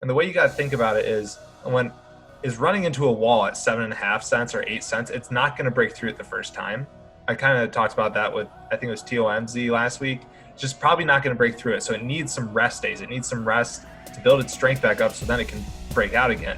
And the way you got to think about it is running into a wall at 7.5 cents or 8 cents, it's not going to break through it the first time. I kind of talked about that with, I think it was TLMZ last week. It's just probably not going to break through it. So it needs some rest days. It needs some rest to build its strength back up so then it can break out again.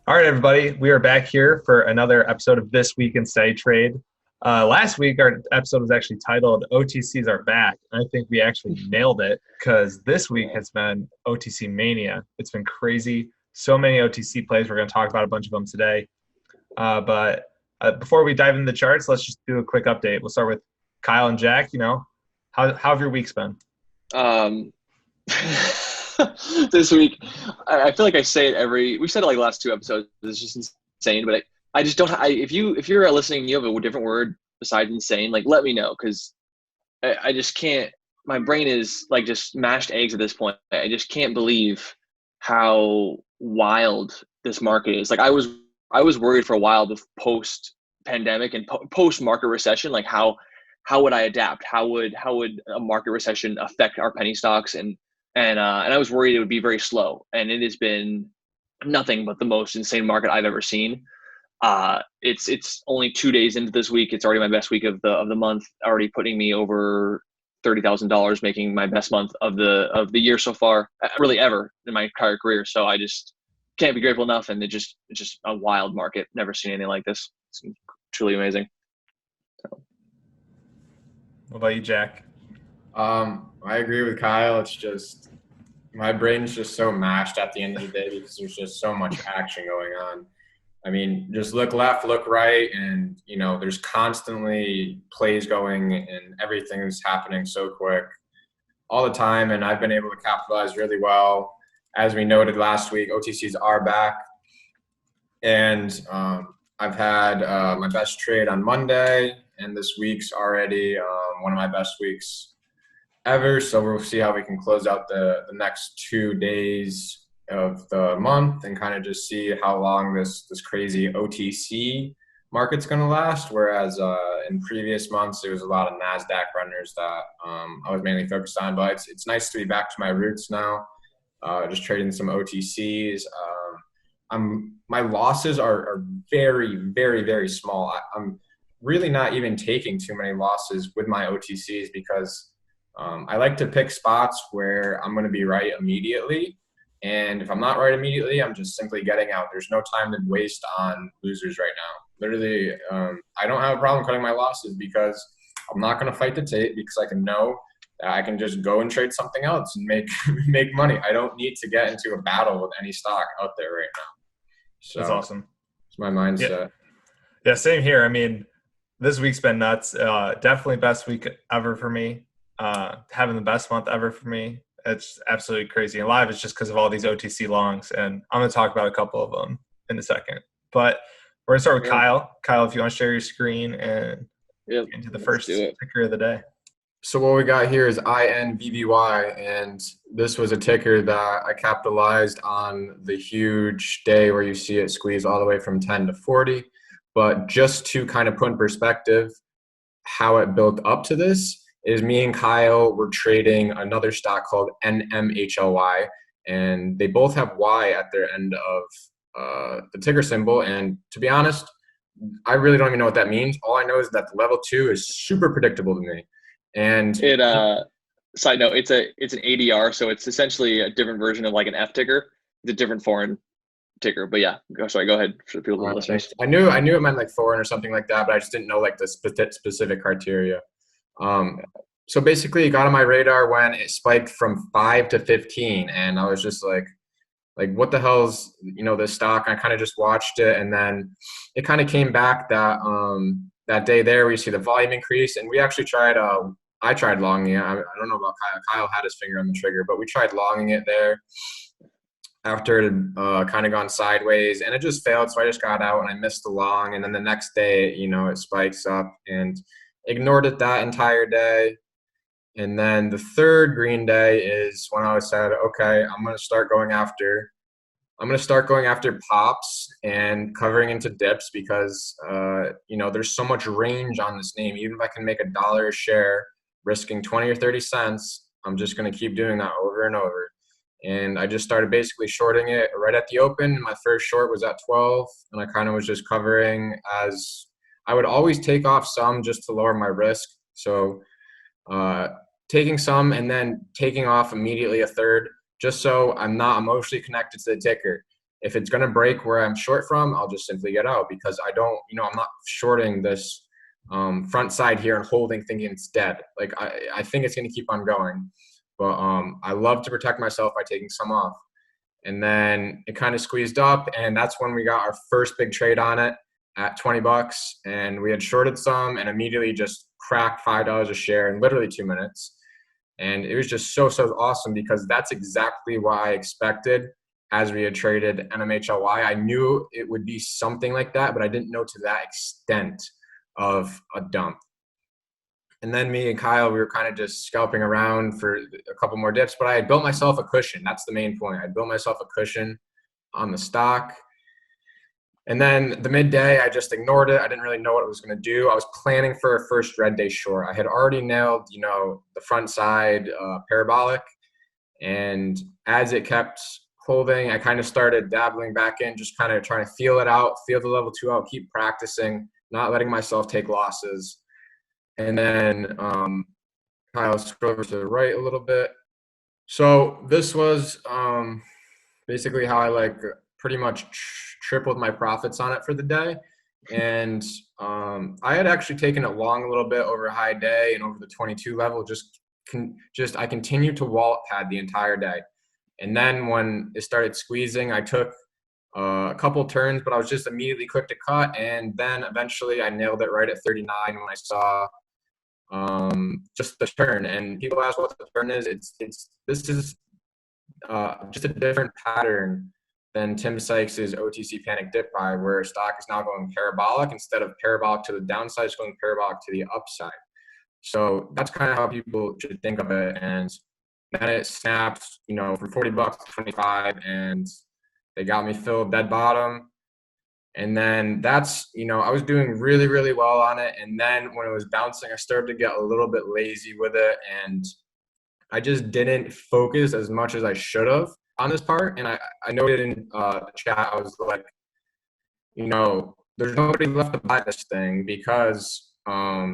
All right, everybody, we are back here for another episode of This Week in StocksToTrade. Last week, our episode was actually titled OTCs Are Back. I think we actually nailed it because this week has been OTC Mania. It's been crazy. So many OTC plays. We're going to talk about a bunch of them today. But before we dive into the charts, let's just do a quick update. We'll start with Kyle and Jack. How have your weeks been? This week, I feel like I say it we said it like the last two episodes. It's just insane, but I just don't. If you're listening, you have a different word besides insane. Like, let me know, because I just can't. My brain is like just mashed eggs at this point. I just can't believe how wild this market is. Like, I was worried for a while with post pandemic and post market recession. Like, how would I adapt? How would a market recession affect our penny stocks? And I was worried it would be very slow, and it has been nothing but the most insane market I've ever seen. It's only 2 days into this week. It's already my best week of the month, already putting me over $30,000, making my best month of the year so far, really ever in my entire career. So I just can't be grateful enough, and it's just a wild market. Never seen anything like this. It's truly amazing. So. What about you, Jack? I agree with Kyle. It's just my brain's just so mashed at the end of the day because there's just so much action going on. I mean, just look left, look right, and there's constantly plays going and everything's happening so quick all the time. And I've been able to capitalize really well. As we noted last week, OTCs are back, and I've had my best trade on Monday, and this week's already one of my best weeks ever. So we'll see how we can close out the next 2 days of the month and kind of just see how long this crazy OTC market's going to last. Whereas in previous months, there was a lot of NASDAQ runners that I was mainly focused on. But it's nice to be back to my roots now, just trading some OTCs. My losses are very, very, very small. I'm really not even taking too many losses with my OTCs because I like to pick spots where I'm going to be right immediately. And if I'm not right immediately, I'm just simply getting out. There's no time to waste on losers right now. Literally, I don't have a problem cutting my losses because I'm not going to fight the tape, because I can know that I can just go and trade something else and make money. I don't need to get into a battle with any stock out there right now. So that's awesome. It's my mindset. Yeah, same here. I mean, this week's been nuts. Definitely best week ever for me. Having the best month ever for me. It's absolutely crazy. And live is just because of all these OTC longs, and I'm going to talk about a couple of them in a second. But we're going to start with Kyle. Kyle, if you want to share your screen and get into the first ticker of the day. So what we got here is INVVY, and this was a ticker that I capitalized on the huge day where you see it squeeze all the way from 10 to 40. But just to kind of put in perspective how it built up to this, is me and Kyle were trading another stock called NMHLY, and they both have Y at their end of the ticker symbol. And to be honest, I really don't even know what that means. All I know is that the level 2 is super predictable to me. And it side note, it's an ADR, so it's essentially a different version of like an F ticker. It's a different foreign ticker. But yeah, sorry, go ahead for people listeners. I knew it meant like foreign or something like that, but I just didn't know like the specific criteria. So basically it got on my radar when it spiked from 5 to 15, and I was just like what the hell's this stock? I kind of just watched it, and then it kind of came back that day there. We see the volume increase, and we actually tried I tried longing it. I don't know about Kyle. Kyle had his finger on the trigger, but we tried longing it there after it had kind of gone sideways, and it just failed. So I just got out and I missed the long, and then the next day it spikes up, and ignored it that entire day. And then the third green day is when I said, okay, I'm going to start going after I'm going to start going after pops and covering into dips because, there's so much range on this name. Even if I can make $1 a share, risking 20 or 30 cents, I'm just going to keep doing that over and over. And I just started basically shorting it right at the open. My first short was at 12, and I kind of was just covering as I would always take off some just to lower my risk. So taking some and then taking off immediately a third, just so I'm not emotionally connected to the ticker. If it's going to break where I'm short from, I'll just simply get out because I don't, I'm not shorting this front side here and holding thinking it's dead. Like I think it's going to keep on going. But I love to protect myself by taking some off. And then it kind of squeezed up, and that's when we got our first big trade on it at $20. And we had shorted some and immediately just cracked $5 a share in literally 2 minutes. And it was just so awesome because that's exactly what I expected as we had traded NMHLY. I knew it would be something like that, but I didn't know to that extent of a dump. And then me and Kyle, we were kind of just scalping around for a couple more dips, but I had built myself a cushion. That's the main point. I built myself a cushion on the stock. And then the midday, I just ignored it. I didn't really know what it was going to do. I was planning for a first red day short. I had already nailed, the front side parabolic. And as it kept holding, I kind of started dabbling back in, just kind of trying to feel it out, feel the level 2 out, keep practicing, not letting myself take losses. And then Kyle scroll over to the right a little bit. So this was basically how I pretty much tripled my profits on it for the day. And I had actually taken it long a little bit over high day and over the 22 level. I continued to wallet pad the entire day. And then when it started squeezing, I took a couple turns, but I was just immediately quick to cut. And then eventually I nailed it right at 39 when I saw just the turn. And people ask what the turn is. This is just a different pattern than Tim Sykes's OTC panic dip buy, where stock is now going parabolic. Instead of parabolic to the downside, it's going parabolic to the upside. So that's kind of how people should think of it. And then it snaps, from $40 to 25, and they got me filled dead bottom. And then that's, I was doing really, really well on it. And then when it was bouncing, I started to get a little bit lazy with it. And I just didn't focus as much as I should have on this part. And I noted in the chat, I was like, there's nobody left to buy this thing because, all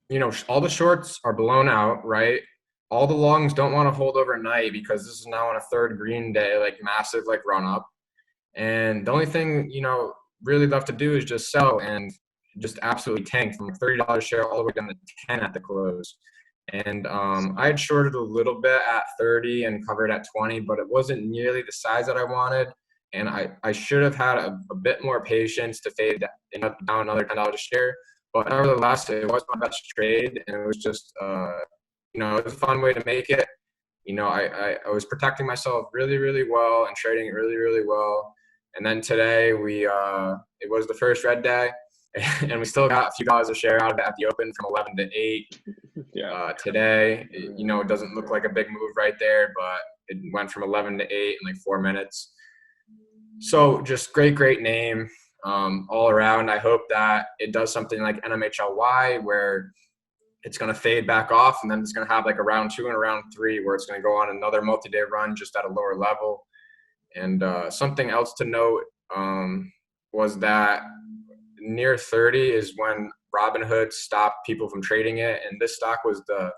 the shorts are blown out, right? All the longs don't want to hold overnight because this is now on a third green day, massive, run up. And the only thing, really left to do is just sell, and just absolutely tanked from $30 a share all the way down to 10 at the close. And I had shorted a little bit at 30 and covered at 20, but it wasn't nearly the size that I wanted. And I should have had a bit more patience to fade down another $10 a share. But nevertheless, it was my best trade, and it was just, it was a fun way to make it. I was protecting myself really, really well and trading it really, really well. And then today it was the first red day, and we still got a few dollars a share out of it at the open from 11 to 8. Yeah. Today, it doesn't look like a big move right there, but it went from 11 to 8 in 4 minutes. So just great name all around. I hope that it does something like NMHLY where it's going to fade back off, and then it's going to have a round 2 and a round 3 where it's going to go on another multi-day run just at a lower level. And something else to note was that near 30 is when Robinhood stopped people from trading it. And this stock was the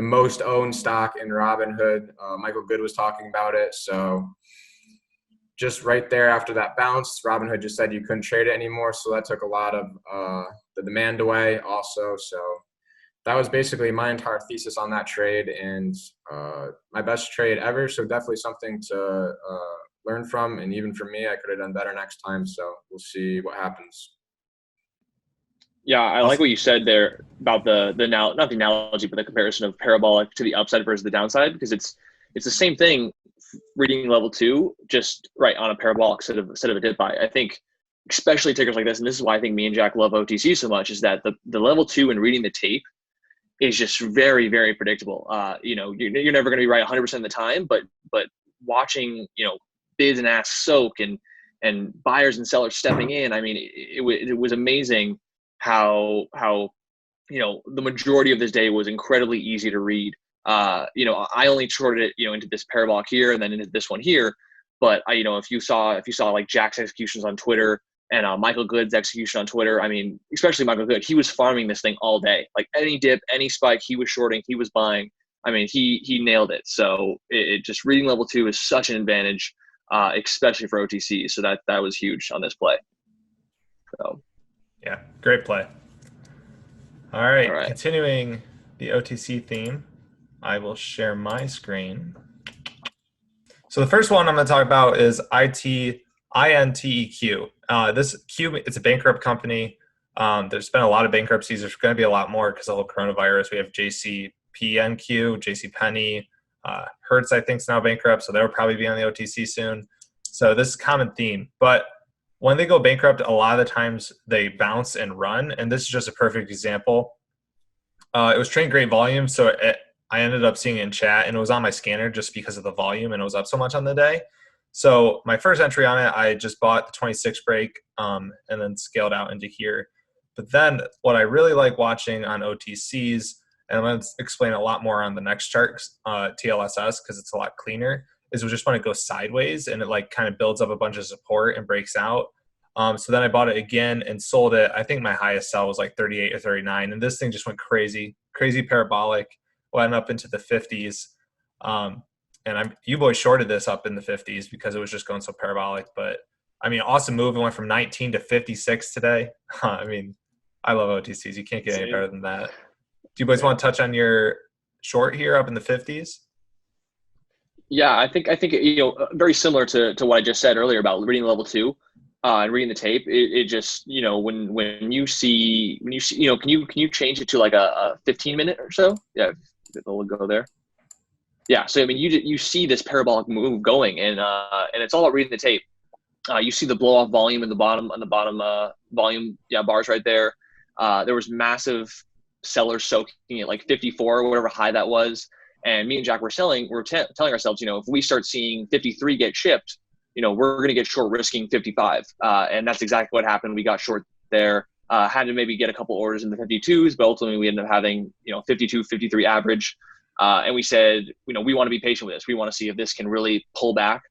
most owned stock in Robinhood. Michael Good was talking about it. So just right there after that bounce, Robinhood just said you couldn't trade it anymore. So that took a lot of the demand away also. So that was basically my entire thesis on that trade, and my best trade ever. So definitely something to learn from. And even for me, I could have done better next time. So we'll see what happens. Yeah, I like what you said there about the now, not the analogy, but the comparison of parabolic to the upside versus the downside, because it's the same thing reading level 2, just right on a parabolic instead of a dip buy. I think especially tickers like this, and this is why I think me and Jack love OTC so much, is that the level 2 and reading the tape is just very, very predictable. You're never going to be right 100% of the time, but watching, bids and asks soak and buyers and sellers stepping in. I mean, it was amazing how the majority of this day was incredibly easy to read. I only shorted it, into this parabolic here and then into this one here. But if you saw like Jack's executions on Twitter and Michael Good's execution on Twitter, I mean, especially Michael Good, he was farming this thing all day. Like any dip, any spike, he was shorting, he was buying. I mean, he nailed it. So it just reading level 2 is such an advantage, especially for OTC. So that was huge on this play. So yeah, great play. All right. Continuing the OTC theme, I will share my screen. So the first one I'm going to talk about is INTEQ. This Q, it's a bankrupt company. There's been a lot of bankruptcies. There's going to be a lot more because of the whole coronavirus. We have JCPenney, JCPenney, Hertz, I think, is now bankrupt, so they'll probably be on the OTC soon. So this is a common theme. But when they go bankrupt, a lot of the times they bounce and run, and this is just a perfect example. It was trading great volume, so I ended up seeing it in chat, and it was on my scanner just because of the volume, and it was up so much on the day. So my first entry on it, I just bought the 26 break and then scaled out into here. But then what I really like watching on OTCs, and I'm going to explain a lot more on the next chart, TLSS, because it's a lot cleaner, is just when it goes sideways and it like kind of builds up a bunch of support and breaks out. So then I bought it again and sold it. I think my highest sell was like 38 or 39, and this thing just went crazy parabolic, went up into the 50s. And you boys shorted this up in the 50s because it was just going so parabolic. But I mean, awesome move. It went from 19 to 56 today. I mean, I love OTCs. You can't get any better than that. Do you boys want to touch on your short here up in the 50s? Yeah, I think very similar to what I just said earlier about reading level 2 and reading the tape. It just when you see can you change it to like a 15-minute or so? Yeah, we'll go there. Yeah, so I mean, you see this parabolic move going, and it's all about reading the tape. You see the blow off volume on the bottom volume bars right there. There was massive sellers soaking at like 54 or whatever high that was, and me and Jack were telling ourselves, if we start seeing 53 get shipped, we're going to get short risking 55, and that's exactly what happened. We got short there. Had to maybe get a couple orders in the 52s, but ultimately we ended up having 52, 53 average. And we said, we want to be patient with this. We want to see if this can really pull back.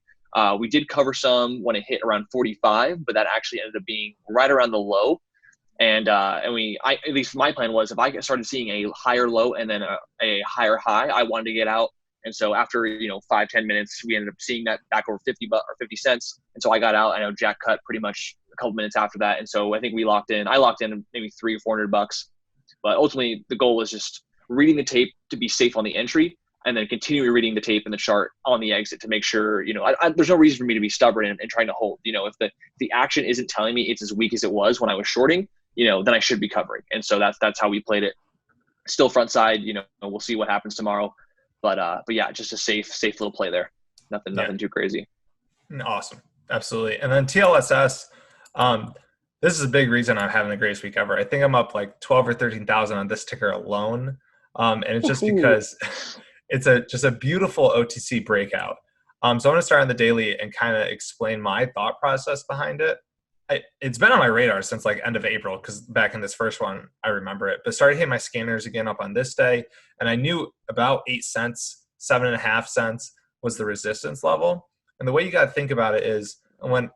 We did cover some when it hit around 45, but that actually ended up being right around the low. And at least my plan was, if I started seeing a higher low and then a higher high, I wanted to get out. And so after 5-10 minutes, we ended up seeing that back over 50 cents. And so I got out. I know Jack cut pretty much a couple minutes after that. And so I think I locked in maybe $300 or $400. But ultimately, the goal was just reading the tape to be safe on the entry, and then continuing reading the tape and the chart on the exit to make sure, there's no reason for me to be stubborn and trying to hold. If the action isn't telling me it's as weak as it was when I was shorting, then I should be covering. And so that's how we played it. Still front side, we'll see what happens tomorrow. But yeah, just a safe little play there. Nothing too crazy. Awesome. Absolutely. And then TLSS, this is a big reason I'm having the greatest week ever. I think I'm up like 12 or 13,000 on this ticker alone. And it's just because it's just a beautiful OTC breakout. So I'm going to start on the daily and kind of explain my thought process behind it. It's been on my radar since like end of April, because back in this first one, I remember it. But started hitting my scanners again up on this day. And I knew about 8 cents, 7.5 cents was the resistance level. And the way you got to think about it is when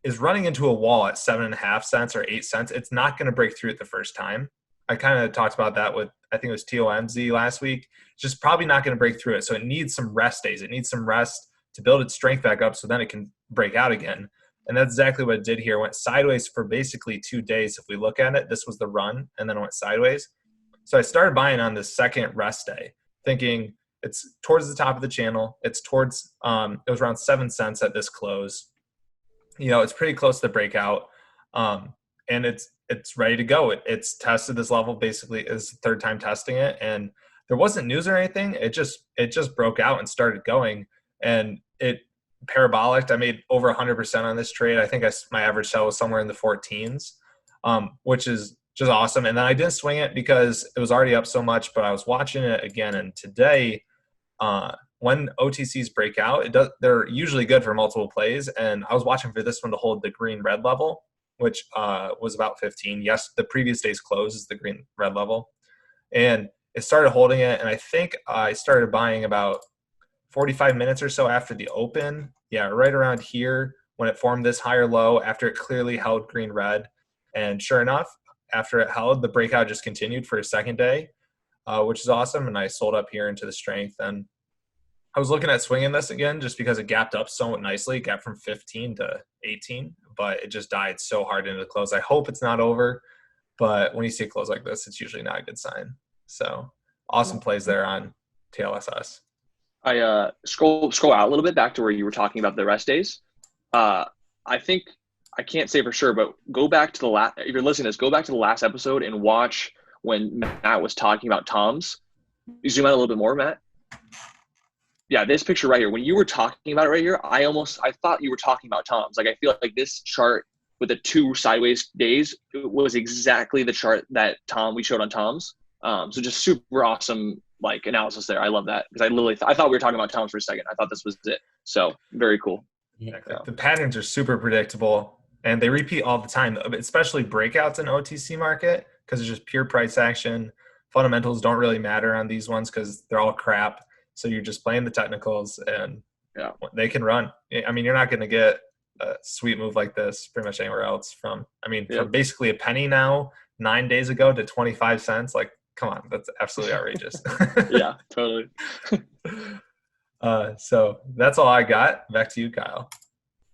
is running into a wall at 7.5 cents or 8 cents, it's not going to break through it the first time. I kind of talked about that with, I think it was TOMZ last week. It's just probably not going to break through it. So it needs some rest days. It needs some rest to build its strength back up so then it can break out again. And that's exactly what it did here. It went sideways for basically 2 days. If we look at it, this was the run, and then it went sideways. So I started buying on the second rest day, thinking it's towards the top of the channel. It's towards, it was around 7 cents at this close. It's pretty close to the breakout. And it's ready to go. It's tested this level basically is the third time testing it. And there wasn't news or anything. It just broke out and started going, and it parabolic. I made over 100% on this trade. I think my average sell was somewhere in the 14s, which is just awesome. And then I didn't swing it because it was already up so much, but I was watching it again. And today, when OTCs break out, they're usually good for multiple plays. And I was watching for this one to hold the green red level, which was about 15. Yes, the previous day's close is the green red level. And it started holding it. And I think I started buying about 45 minutes or so after the open. Yeah, right around here when it formed this higher low after it clearly held green red. And sure enough, after it held, the breakout just continued for a second day, which is awesome. And I sold up here into the strength. And I was looking at swinging this again just because it gapped up so nicely. It gapped from 15 to 18, but it just died so hard into the close. I hope it's not over, but when you see a close like this, it's usually not a good sign. So awesome plays there on TLSS. I scroll out a little bit back to where you were talking about the rest days. I think, I can't say for sure, but go back to the last, if you're listening to this, go back to the last episode and watch when Matt was talking about Toms. You zoom out a little bit more, Matt. Yeah, this picture right here, when you were talking about it right here, I thought you were talking about Toms. Like, I feel like this chart with the 2 sideways days was exactly the chart that we showed on Toms. So just super awesome, like, analysis there. I love that because I thought we were talking about Toms for a second. I thought this was it. So very cool. Exactly. The patterns are super predictable and they repeat all the time, especially breakouts in OTC market because it's just pure price action. Fundamentals don't really matter on these ones because they're all crap. So you're just playing the technicals and they can run. I mean, you're not going to get a sweet move like this pretty much anywhere else from basically a penny now 9 days ago to 25 cents. Like, come on, that's absolutely outrageous. Yeah, totally. So that's all I got. Back to you, Kyle.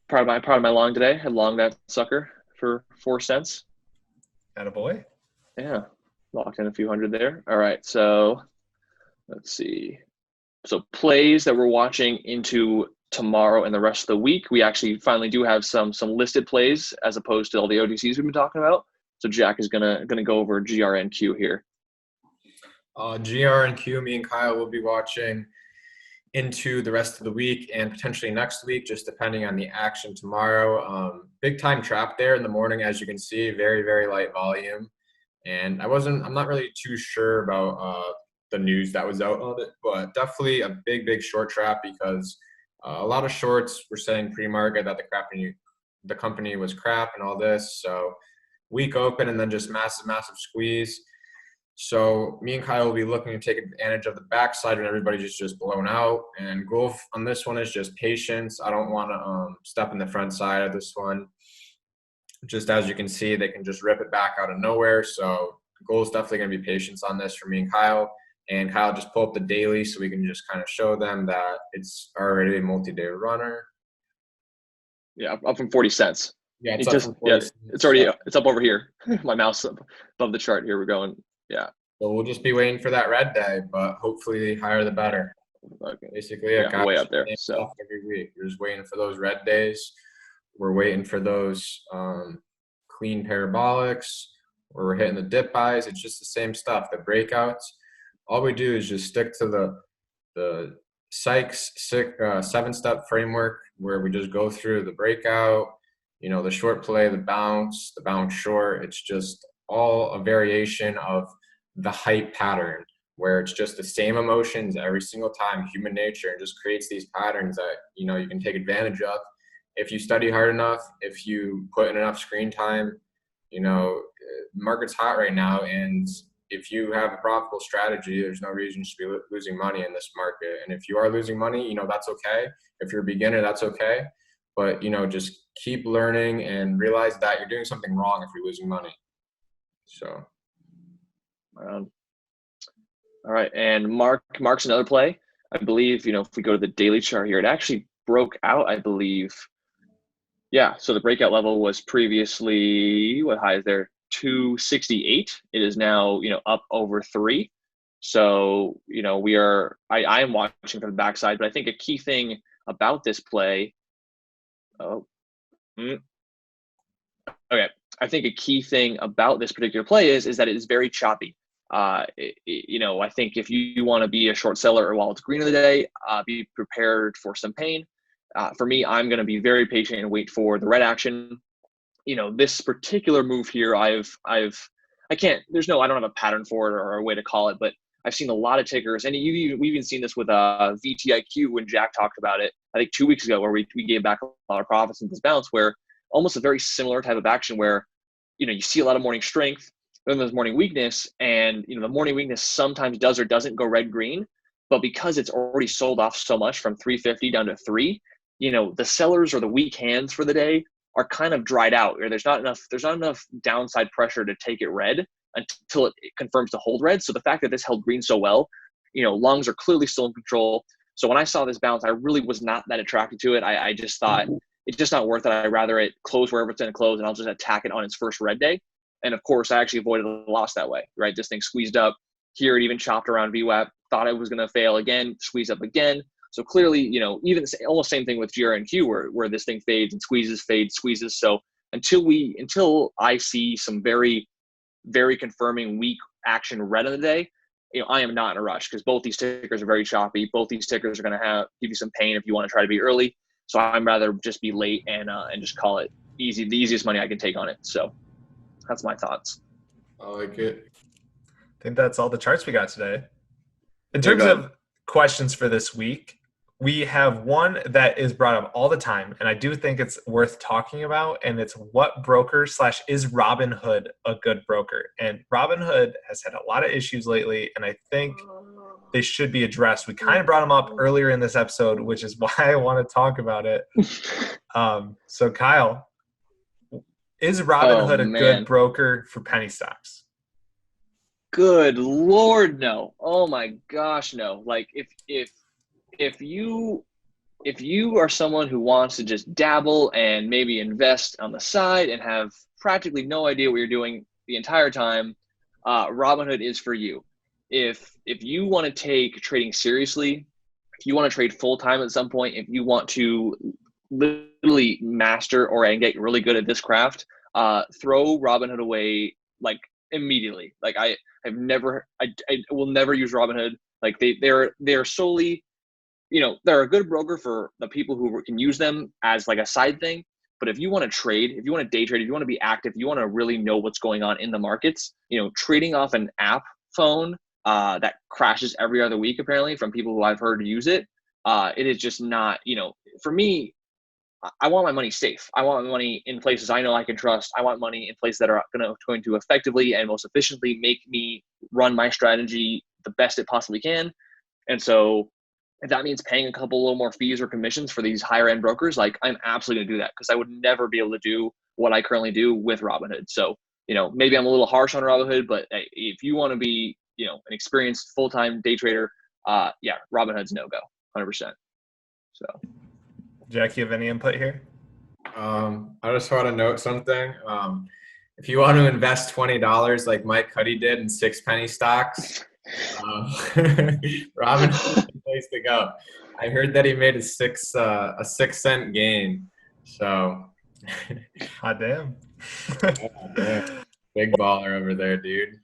Proud of my long today. I longed that sucker for 4 cents. Attaboy. Yeah, locked in a few hundred there. All right, so let's see. So plays that we're watching into tomorrow and the rest of the week. We actually finally do have some listed plays as opposed to all the OTCs we've been talking about. So Jack is gonna go over GRNQ here. GRNQ, me and Kyle will be watching into the rest of the week and potentially next week, just depending on the action tomorrow. Big time trap there in the morning, as you can see, very, very light volume. And I'm not really too sure about the news that was out on it, but definitely a big short trap because a lot of shorts were saying pre-market that the company was crap and all this. So weak open and then just massive squeeze. So me and Kyle will be looking to take advantage of the backside when everybody's just blown out. And goal on this one is just patience. I don't want to step in the front side of this one. Just as you can see, they can just rip it back out of nowhere. So the goal is definitely going to be patience on this for me and Kyle. And Kyle just pull up the daily so we can just kind of show them that it's already a multi-day runner. Yeah, up from 40 cents. Yeah, it's up over here. My mouse up above the chart. Here we're going. Yeah. So we'll just be waiting for that red day, but hopefully higher the better. Okay. Basically, way up there. So every week, we're just waiting for those red days. We're waiting for those clean parabolics where we're hitting the dip buys. It's just the same stuff. The breakouts. All we do is just stick to the Sykes 7-step framework where we just go through the breakout, the short play, the bounce short. It's just all a variation of the hype pattern where it's just the same emotions every single time, human nature, and just creates these patterns that, you can take advantage of. If you study hard enough, if you put in enough screen time, market's hot right now. And if you have a profitable strategy, there's no reason you should be losing money in this market. And if you are losing money, that's okay. If you're a beginner, that's okay. But, just keep learning and realize that you're doing something wrong if you're losing money. So. All right. And Mark's another play. I believe, if we go to the daily chart here, it actually broke out, I believe. Yeah. So the breakout level was previously, what high is there? 268. It is now, up over 3. So, I am watching from the backside, but I think a key thing about this play. Okay. I think a key thing about this particular play is that it is very choppy. I think if you want to be a short seller while it's green of the day, be prepared for some pain. For me, I'm going to be very patient and wait for the red action. This particular move here, I don't have a pattern for it or a way to call it, but I've seen a lot of tickers, and we've even seen this with VTIQ when Jack talked about it, I think 2 weeks ago, where we gave back a lot of profits in this bounce, where almost a very similar type of action where, you see a lot of morning strength, then there's morning weakness, and the morning weakness sometimes does or doesn't go red green, but because it's already sold off so much from 350 down to 3, the sellers or the weak hands for the day are kind of dried out, or there's not enough downside pressure to take it red until it confirms to hold red. So the fact that this held green so well, longs are clearly still in control. So when I saw this bounce, I really was not that attracted to it. I just thought it's just not worth it. I'd rather it close wherever it's going to close, and I'll just attack it on its first red day. And of course, I actually avoided a loss that way, right? This thing squeezed up here. It even chopped around VWAP, thought it was going to fail again, squeeze up again. So clearly, even almost same thing with GRNQ where this thing fades and squeezes, fades, squeezes. So until I see some very, very confirming weak action red of the day, I am not in a rush, because both these tickers are very choppy. Both these tickers are going to give you some pain if you want to try to be early. So I'd rather just be late and just call it easy, the easiest money I can take on it. So that's my thoughts. I like it. I think that's all the charts we got today. In terms of questions for this week, we have one that is brought up all the time, and I do think it's worth talking about, and it's what broker / is Robinhood a good broker? And Robinhood has had a lot of issues lately, and I think they should be addressed. We kind of brought them up earlier in this episode, which is why I want to talk about it. So Kyle, is Robinhood a good broker for penny stocks? Good Lord, no. Oh my gosh, no. Like if you are someone who wants to just dabble and maybe invest on the side and have practically no idea what you're doing the entire time, Robinhood is for you. If you want to take trading seriously, if you want to trade full time at some point, if you want to literally master and get really good at this craft, throw Robinhood away like immediately. Like I will never use Robinhood. Like they're solely, they're a good broker for the people who can use them as like a side thing. But if you want to trade, if you want to day trade, if you want to be active, if you want to really know what's going on in the markets, trading off an app phone that crashes every other week, apparently, from people who I've heard use it, it is just not, for me, I want my money safe. I want my money in places I know I can trust. I want money in places that are going to effectively and most efficiently make me run my strategy the best it possibly can. And so if that means paying a little more fees or commissions for these higher end brokers, like I'm absolutely gonna do that, because I would never be able to do what I currently do with Robinhood. So, maybe I'm a little harsh on Robinhood, but if you want to be, an experienced full-time day trader, Robinhood's no-go, 100%. So. Jack, you have any input here? I just want to note something. If you want to invest $20 like Mike Cuddy did in 6 penny stocks, Robinhood is the place to go. I heard that he made a 6-cent gain. So, hot damn. Big baller over there, dude.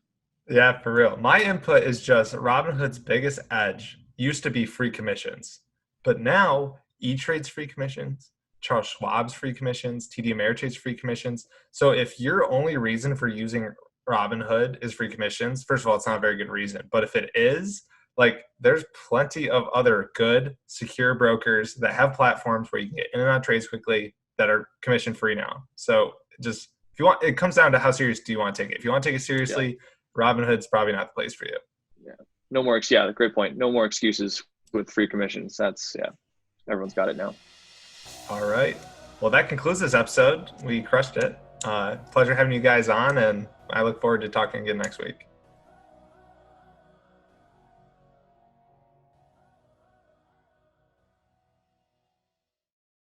Yeah, for real. My input is just Robinhood's biggest edge used to be free commissions, but now E-Trade's free commissions, Charles Schwab's free commissions, TD Ameritrade's free commissions. So if your only reason for using Robinhood is free commissions, first of all, it's not a very good reason. But if it is, like, there's plenty of other good, secure brokers that have platforms where you can get in and out trades quickly that are commission free now. So just, if you want, it comes down to how serious do you want to take it. If you want to take it seriously, Robinhood's probably not the place for you. Yeah. No more, great point. No more excuses with free commissions. That's, everyone's got it now. All right. Well, that concludes this episode. We crushed it. Pleasure having you guys on, and I look forward to talking again next week.